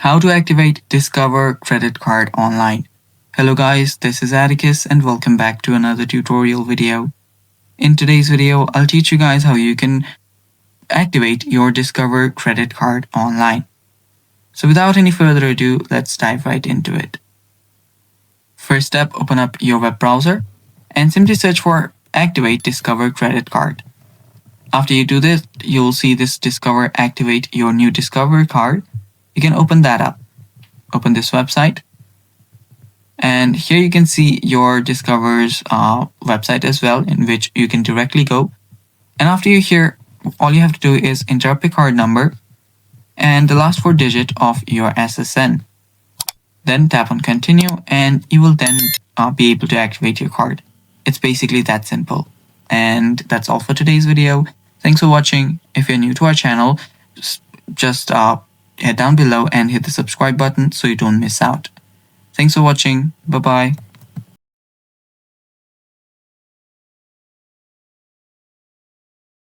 How to activate Discover credit card online. Hello guys, this is Atticus and welcome back to another tutorial video. In today's video, I'll teach you guys how you can activate your Discover credit card online. So without any further ado, let's dive right into it. First step, open up your web browser and simply search for Activate Discover Credit Card. After you do this, you'll see this Discover Activate Your New Discover Card. You can open that up. Open this website. And here you can see your Discover's website as well, in which you can directly go. And after you're here, all you have to do is enter up your card number and the last 4 digits of your SSN. Then tap on continue and you will then be able to activate your card. It's basically that simple. And that's all for today's video. Thanks for watching. If you're new to our channel, just head down below and hit the subscribe button so you don't miss out. Thanks for watching. Bye bye.